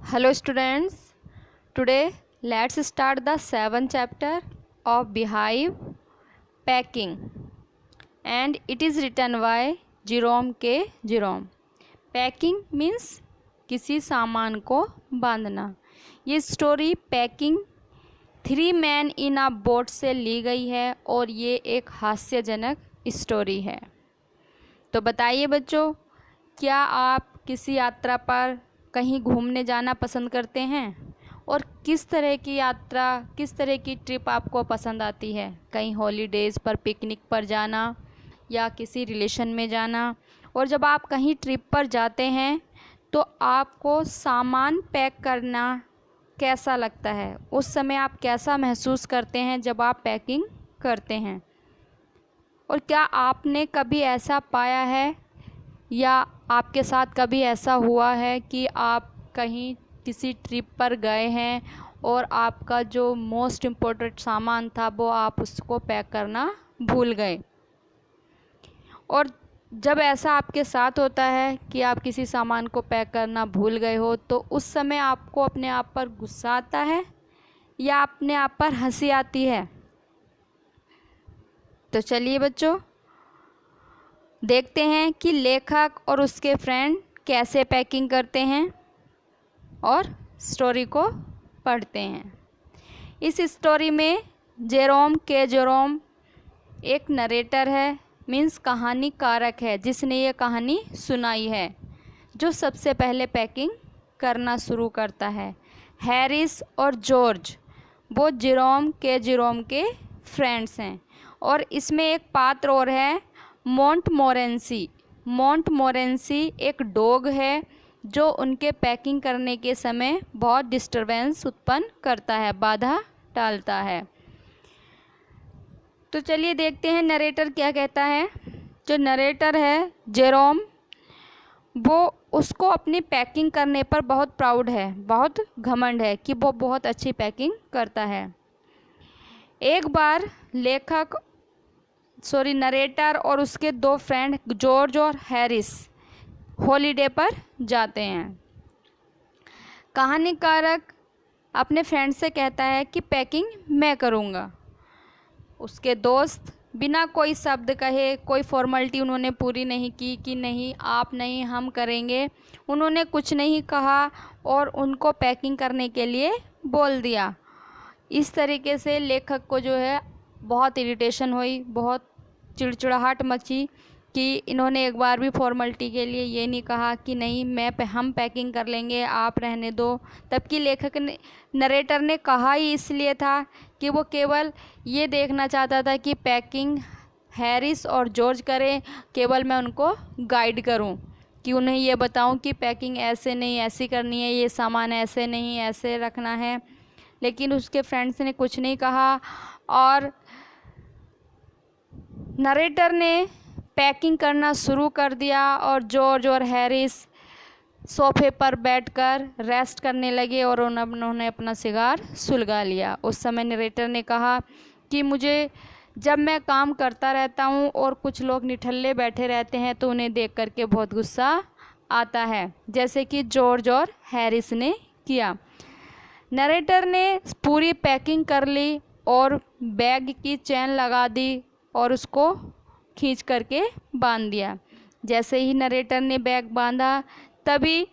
Hello students, today let's start the 7th chapter of Beehive Packing and it is written by Jerome K. Jerome. Packing means किसी सामान को बांधना। ये story packing 3 man in a boat से ली गई है और ये एक हास्यजनक स्टोरी है। तो बताइए बच्चों, क्या आप किसी यात्रा पर कहीं घूमने जाना पसंद करते हैं और किस तरह की यात्रा, किस तरह की ट्रिप आपको पसंद आती है? कहीं हॉलीडेज़ पर पिकनिक पर जाना या किसी रिलेशन में जाना। और जब आप कहीं ट्रिप पर जाते हैं तो आपको सामान पैक करना कैसा लगता है? उस समय आप कैसा महसूस करते हैं जब आप पैकिंग करते हैं? और क्या आपने कभी ऐसा पाया है या आपके साथ कभी ऐसा हुआ है कि आप कहीं किसी ट्रिप पर गए हैं और आपका जो मोस्ट इम्पोर्टेंट सामान था वो आप उसको पैक करना भूल गए? और जब ऐसा आपके साथ होता है कि आप किसी सामान को पैक करना भूल गए हो तो उस समय आपको अपने आप पर गुस्सा आता है या अपने आप पर हंसी आती है? तो चलिए बच्चों, देखते हैं कि लेखक और उसके फ्रेंड कैसे पैकिंग करते हैं और स्टोरी को पढ़ते हैं। इस स्टोरी में जेरोम एक नरेटर है, मीन्स कहानीकारक है, जिसने ये कहानी सुनाई है, जो सबसे पहले पैकिंग करना शुरू करता है। हैरिस और जॉर्ज वो जेरोम के फ्रेंड्स हैं। और इसमें एक पात्र और है, मोंटमोरेंसी एक डॉग है जो उनके पैकिंग करने के समय बहुत डिस्टरबेंस उत्पन्न करता है, बाधा डालता है। तो चलिए देखते हैं नरेटर क्या कहता है। जो नरेटर है जेरोम, वो उसको अपनी पैकिंग करने पर बहुत प्राउड है, बहुत घमंड है कि वो बहुत अच्छी पैकिंग करता है। एक बार नरेटर और उसके 2 फ्रेंड जॉर्ज और हैरिस हॉलीडे पर जाते हैं। कहानीकारक अपने फ्रेंड से कहता है कि पैकिंग मैं करूँगा। उसके दोस्त बिना कोई शब्द कहे, कोई फॉर्मेलिटी उन्होंने पूरी नहीं की कि नहीं आप नहीं हम करेंगे, उन्होंने कुछ नहीं कहा और उनको पैकिंग करने के लिए बोल दिया। इस तरीके से लेखक को जो है बहुत इरिटेशन हुई, बहुत चिड़चिड़ाहट मची कि इन्होंने एक बार भी फॉर्मेलिटी के लिए ये नहीं कहा कि नहीं हम पैकिंग कर लेंगे, आप रहने दो। तबकि नरेटर ने कहा ही इसलिए था कि वो केवल ये देखना चाहता था कि पैकिंग हैरिस और जॉर्ज करें, केवल मैं उनको गाइड करूं, कि उन्हें ये बताऊं कि पैकिंग ऐसे नहीं ऐसी करनी है, ये सामान ऐसे नहीं ऐसे रखना है। लेकिन उसके फ्रेंड्स ने कुछ नहीं कहा और नरेटर ने पैकिंग करना शुरू कर दिया और जॉर्ज और हैरिस सोफे पर बैठकर रेस्ट करने लगे और उन्होंने अपना सिगार सुलगा लिया। उस समय नरेटर ने कहा कि जब मैं काम करता रहता हूँ और कुछ लोग निठल्ले बैठे रहते हैं तो उन्हें देख करके बहुत गुस्सा आता है, जैसे कि जॉर्ज और हैरिस ने किया। नरेटर ने पूरी पैकिंग कर ली और बैग की चेन लगा दी और उसको खींच करके बांध दिया। जैसे ही नरेटर ने बैग बांधा तभी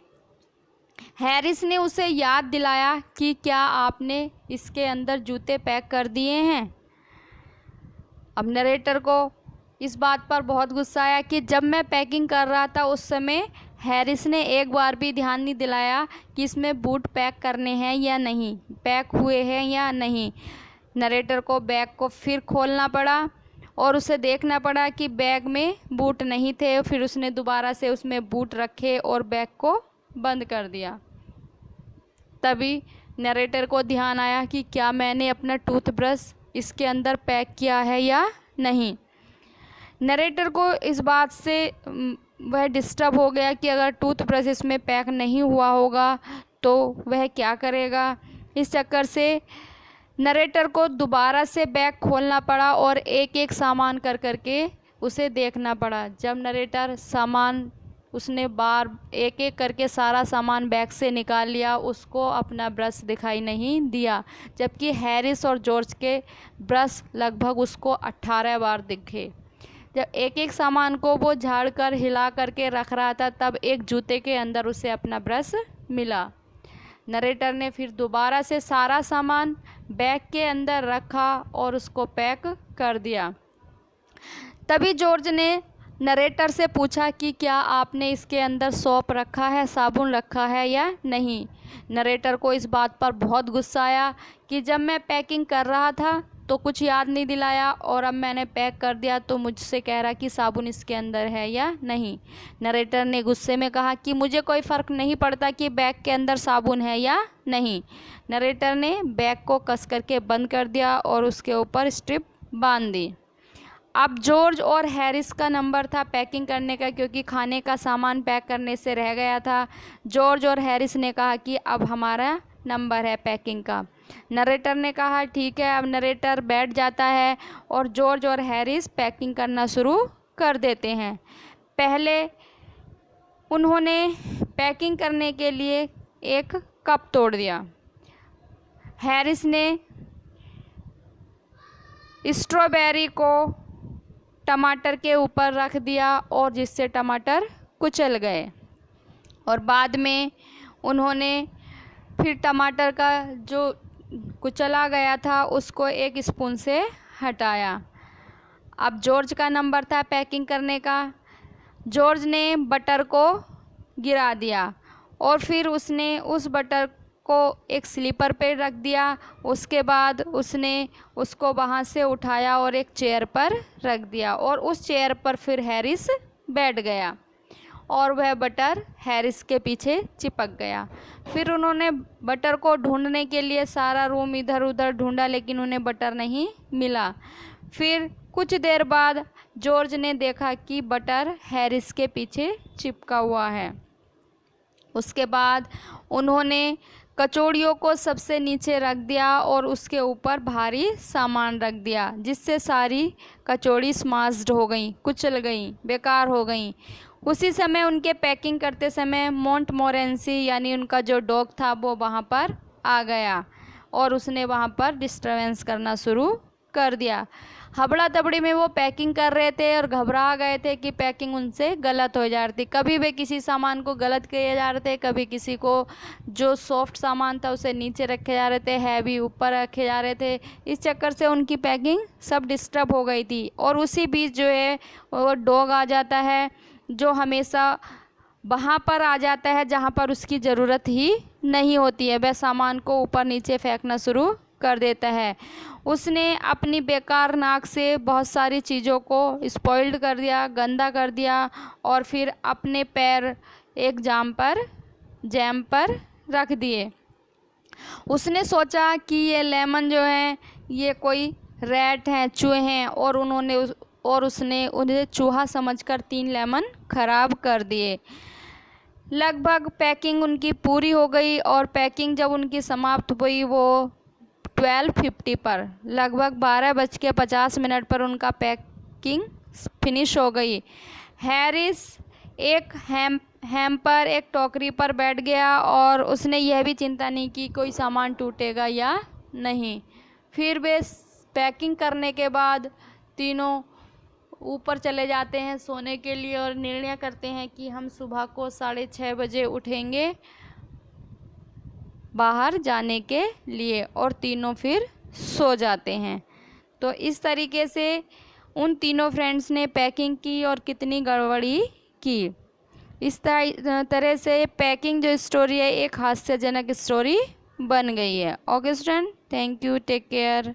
हैरिस ने उसे याद दिलाया कि क्या आपने इसके अंदर जूते पैक कर दिए हैं? अब नरेटर को इस बात पर बहुत गुस्सा आया कि जब मैं पैकिंग कर रहा था उस समय हैरिस ने एक बार भी ध्यान नहीं दिलाया कि इसमें बूट पैक करने हैं या नहीं, पैक हुए हैं या नहीं। नरेटर को बैग को फिर खोलना पड़ा और उसे देखना पड़ा कि बैग में बूट नहीं थे। फिर उसने दोबारा से उसमें बूट रखे और बैग को बंद कर दिया। तभी नरेटर को ध्यान आया कि क्या मैंने अपना टूथब्रश इसके अंदर पैक किया है या नहीं। नरेटर को इस बात से वह डिस्टर्ब हो गया कि अगर टूथब्रश इसमें पैक नहीं हुआ होगा तो वह क्या करेगा। इस चक्कर से नरेटर को दोबारा से बैग खोलना पड़ा और एक एक सामान कर करके उसे देखना पड़ा। जब नरेटर सामान उसने बार एक एक करके सारा सामान बैग से निकाल लिया, उसको अपना ब्रश दिखाई नहीं दिया, जबकि हैरिस और जॉर्ज के ब्रश लगभग उसको 18 बार दिखे। जब एक एक सामान को वो झाड़ कर हिला करके रख रहा था, तब एक जूते के अंदर उसे अपना ब्रश मिला। नरेटर ने फिर दोबारा से सारा सामान बैग के अंदर रखा और उसको पैक कर दिया। तभी जॉर्ज ने नरेटर से पूछा कि क्या आपने इसके अंदर सोप रखा है, साबुन रखा है या नहीं। नरेटर को इस बात पर बहुत गुस्सा आया कि जब मैं पैकिंग कर रहा था तो कुछ याद नहीं दिलाया, और अब मैंने पैक कर दिया तो मुझसे कह रहा कि साबुन इसके अंदर है या नहीं। नरेटर ने गुस्से में कहा कि मुझे कोई फ़र्क नहीं पड़ता कि बैग के अंदर साबुन है या नहीं। नरेटर ने बैग को कस करके बंद कर दिया और उसके ऊपर स्ट्रिप बांध दी। अब जॉर्ज और हैरिस का नंबर था पैकिंग करने का, क्योंकि खाने का सामान पैक करने से रह गया था। जॉर्ज और हैरिस ने कहा कि अब हमारा नंबर है पैकिंग का। नरेटर ने कहा ठीक है। अब नरेटर बैठ जाता है और जॉर्ज और हैरिस पैकिंग करना शुरू कर देते हैं। पहले उन्होंने पैकिंग करने के लिए एक कप तोड़ दिया। हैरिस ने स्ट्रॉबेरी को टमाटर के ऊपर रख दिया और जिससे टमाटर कुचल गए, और बाद में उन्होंने फिर टमाटर का जो कुचला गया था उसको एक स्पून से हटाया। अब जॉर्ज का नंबर था पैकिंग करने का। जॉर्ज ने बटर को गिरा दिया और फिर उसने उस बटर को एक स्लीपर पे रख दिया। उसके बाद उसने उसको वहाँ से उठाया और एक चेयर पर रख दिया, और उस चेयर पर फिर हैरिस बैठ गया और वह बटर हैरिस के पीछे चिपक गया। फिर उन्होंने बटर को ढूंढने के लिए सारा रूम इधर उधर ढूंढा, लेकिन उन्हें बटर नहीं मिला। फिर कुछ देर बाद जॉर्ज ने देखा कि बटर हैरिस के पीछे चिपका हुआ है। उसके बाद उन्होंने कचौड़ियों को सबसे नीचे रख दिया और उसके ऊपर भारी सामान रख दिया, जिससे सारी कचौड़ी स्माश्ड हो गई, कुचल गई, बेकार हो गई। उसी समय उनके पैकिंग करते समय मोंटमोरेंसी यानी उनका जो डॉग था वो वहाँ पर आ गया और उसने वहाँ पर डिस्टर्बेंस करना शुरू कर दिया। हबड़ा तबड़ी में वो पैकिंग कर रहे थे और घबरा गए थे कि पैकिंग उनसे गलत हो जा रही थी। कभी वे किसी सामान को गलत किए जा रहे थे, कभी किसी को जो सॉफ्ट सामान था उसे नीचे रखे जा रहे थे, हैवी ऊपर रखे जा रहे थे। इस चक्कर से उनकी पैकिंग सब डिस्टर्ब हो गई थी। और उसी बीच जो है वो डॉग आ जाता है, जो हमेशा वहाँ पर आ जाता है जहाँ पर उसकी ज़रूरत ही नहीं होती है। वह सामान को ऊपर नीचे फेंकना शुरू कर देता है। उसने अपनी बेकार नाक से बहुत सारी चीज़ों को स्पॉइल्ड कर दिया, गंदा कर दिया, और फिर अपने पैर एक जैम पर रख दिए। उसने सोचा कि ये लेमन जो है ये कोई रैट हैं, चूहे हैं, और उसने उन्हें चूहा समझकर 3 लेमन ख़राब कर दिए। लगभग पैकिंग उनकी पूरी हो गई, और पैकिंग जब उनकी समाप्त हुई वो 12:50 पर, लगभग 12:50 पर उनका पैकिंग फिनिश हो गई। हैरिस एक हैम्पर एक टोकरी पर बैठ गया और उसने यह भी चिंता नहीं की कोई सामान टूटेगा या नहीं। फिर वे पैकिंग करने के बाद तीनों ऊपर चले जाते हैं सोने के लिए और निर्णय करते हैं कि हम सुबह को 6:30 बजे उठेंगे बाहर जाने के लिए, और तीनों फिर सो जाते हैं। तो इस तरीके से उन तीनों फ्रेंड्स ने पैकिंग की और कितनी गड़बड़ी की। इस तरह से पैकिंग जो स्टोरी है एक हास्यजनक स्टोरी बन गई है। Okay student, thank you, take care.